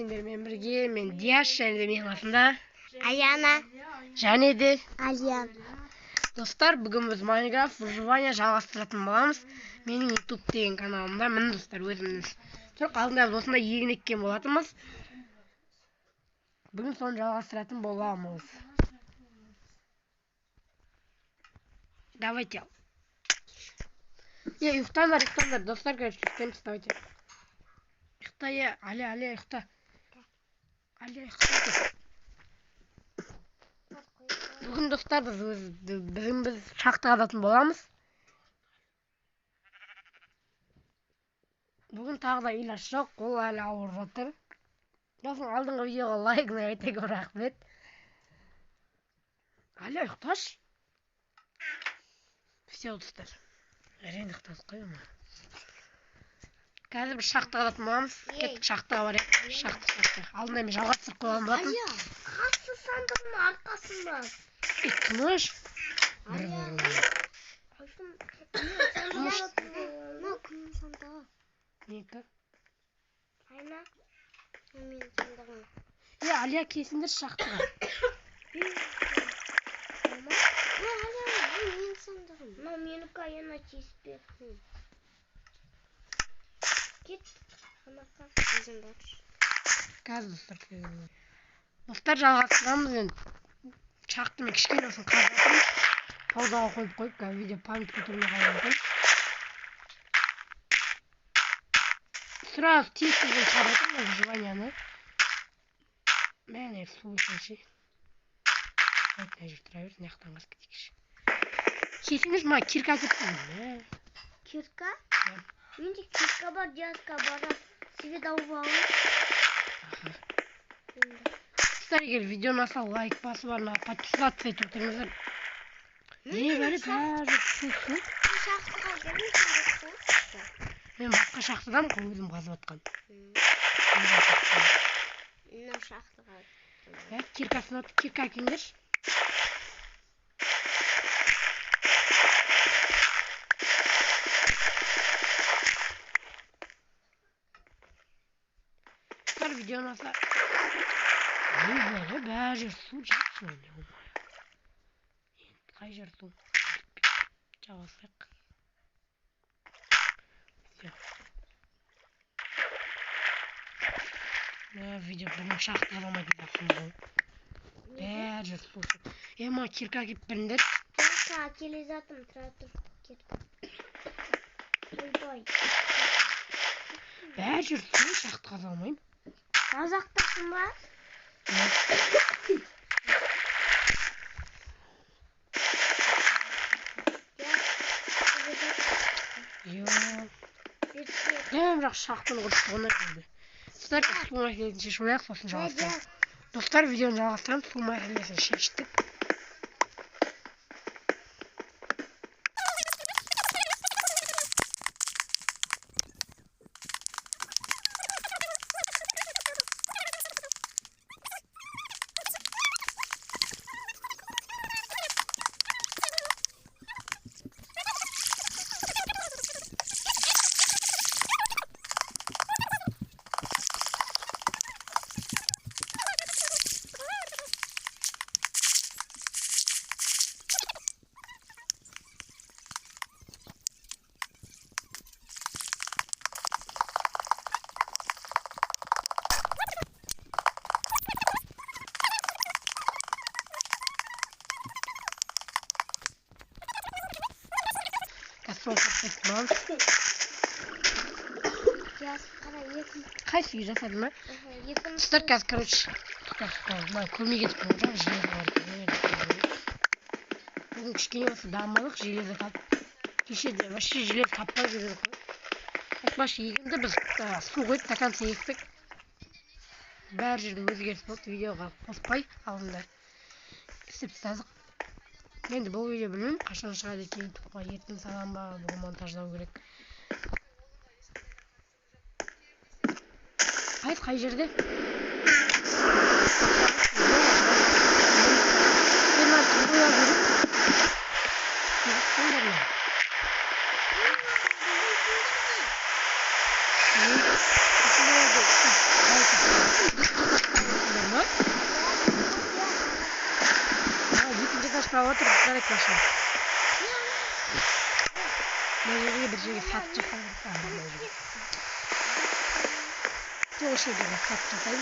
сендермен бірге мен Диаш және де менің қасымда Аяна және де Алиян. достар, бүгін біз Майнкрафт выживание жалғастыратын боламыз. Менің YouTube деген каналымда міне достар, өзіміз жоқ алдында біз осындай егін еккен болатынбыз. Бүгін соны жалғастыратын боламыз. Давайте. Ұйықтаңдар, достар, короче, үстем вставайте. Ұйықта, Аля, ұйықта. Аля, ұйықта. Бүгін достар, біз шахта қазатын боламыз. Бүгін тағы да илаш жоқ, ол әлі ауырып жатыр. Сосын алдыңғы видеоға лайкны айта көп рахмет. Аля, ұйықташы. Все, достар. Әрең ұйықтадық қой ма. Қазір біз шахта қазатын боламыз. Кеттік шахтаға барайық. Шахта. Алдында мен жалғастырып қойған болатын. Ая, қасы сандығының арқасында. Тыныш. Күннің сандағы. Некі? Айна, мен сандығым. Алия кесіндер шахтаға. Мен сандығым. Менікі Аяна кеспе. Кет. Қазір достар жалғастырамыз енді. Шақты мен кішкене olsun қазатын. Паузаға қойып, қазір видео память көтермей қалуы. Сразу тестіден шығаратын выживанияны. Мәне слушайшы. Мына жер тұра берсін, яқтан қас кетейікші. Кесіңіз ма кирка кетпейді. Кирка? Менде кирка бар, диаска бар. Себе дауып алып. Достар, егер видеоны аса лайк басып барына подписаться етіп отырыңыздар. Не бәрі су. Шахтаға келдің. Мен басқа шахтадан өзім қазып атқан. Мына шахтаға. Киркасын атып, кирка әкеңдерші. Видеоны аса бәрі жер су жақсы. Қай жер су? Жалғасайық. Видео бүгін шахта аламайтын жақсымыз ғой. Бәрі жер су. Ема кирка кеп біріндер. Кирка келе жатым, тұра тұр. Кирка. Ойбай. Бәрі жер су, шахта қаза алмайым. Қазақтасың ба? Бірақ шақтың құрыстығына келді. Достар, су мәселесін шешіп алайық, сосын жалғастырамыз. Достар, видеоны жалғастырамыз, су мәселесін шештік. Қайсы үй жасады ма? Достар, қазір, короче, көрмей кетіп болжам, железо бар. Бүгін кішкене осы дамылық железо тап. Кешеде вообще железо таппай жүреді қой. Башы егінді біз су қойып стаканцы ектік. Бәр жерде өзгеріс болды, видеоға қоспай алдында істеп тастадық. Енді бұл видео білмеймін, қашан шығады екен ютубқа, ертең салам ба, бүгін монтаждау керек. Қай жерде? Sağ otur, direkt başla. Mecburi bir şey satacak. Çok şey değil, satacak.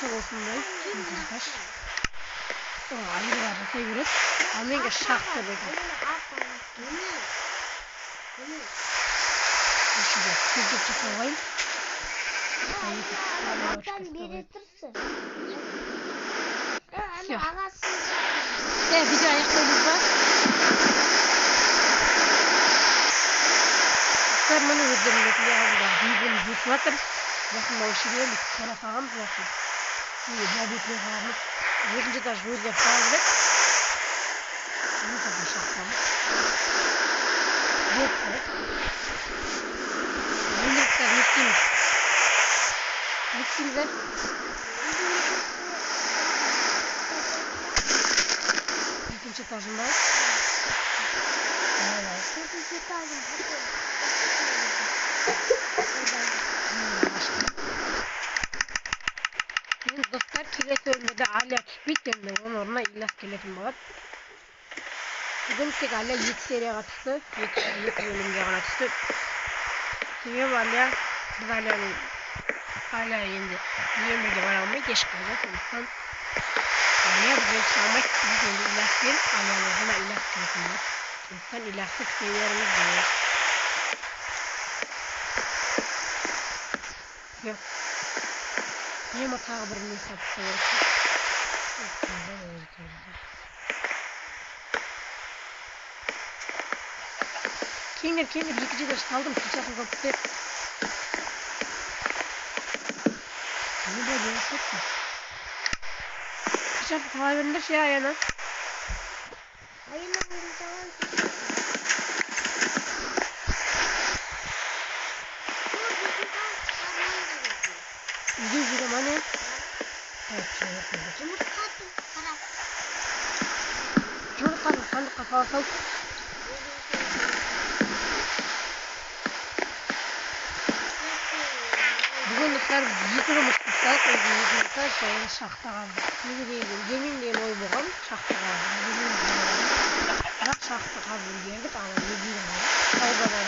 Olsun ben. Aynı var. Sayıyoruz. Anlayınca şaktı böyle. Şurada. Kızı çıkmayın. Allah'tan biri tırsın. Yok. Ağası. Bir de ayaklarımız var. Sen bana öldürmek ya burada. Büyüdüm. Büyütmedim. Yakında uçuruyor. Bir tane falan bırakın. Я битву главных. Выглядит даже вроде правда. Ну, как бы сейчас там. Вот так. Выглядит как Мистин. Мистин, да? Мистин этажем, да? Давай. Üçüncü etажем. Dostlar kilet ölmedi hala bitmedi onun oruna illa skeletim var. Bugün tek hala 7 seriye katıştı. 7 bölümde katıştı. Seviye var ya. Biz hala şimdi 20 bölümde var almayı geç kalacak. Ondan hala bir bölüm çalmak istiyoruz. Şimdi ilah bir alalarına ilah skeletim var. Ondan ilahlık seviyelerimiz var. Yok. Niye matağı birini satıyor? Kendir yıkıcı da saldım. Kıçakı kapısı. Ne böyle yapıyorsun? Kıçakı hayvanında şey ayağına. Ayağına vurdu tamam. Yüz lira hani. Evet, şöyle yapalım. Yumurta sandık kafağı sal. Bugün dostlar yıkılmış kutlar. Yıkılmışlar şöyle şahta kaldı. Yemin değil oy boğam şahta kaldı. Bırak şahta kaldı geldik ama yemin değil. Kaybadan.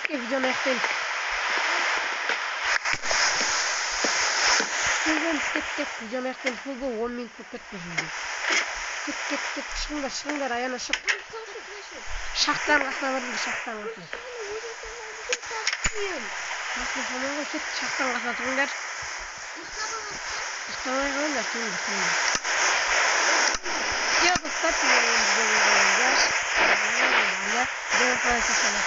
Keşke videonu ekleyin. Sizden tek videonu ekleyin. Bu 10 minut ketmiş video. Tek şıngar ayağına şık. Şaktan kasına vardı şaktan kasına. Nasıl falan ket şaktan kasına şıngar. İstemeye koyun da şimdi. Ya dostlar videoyu izleyeceğiz. Ben sana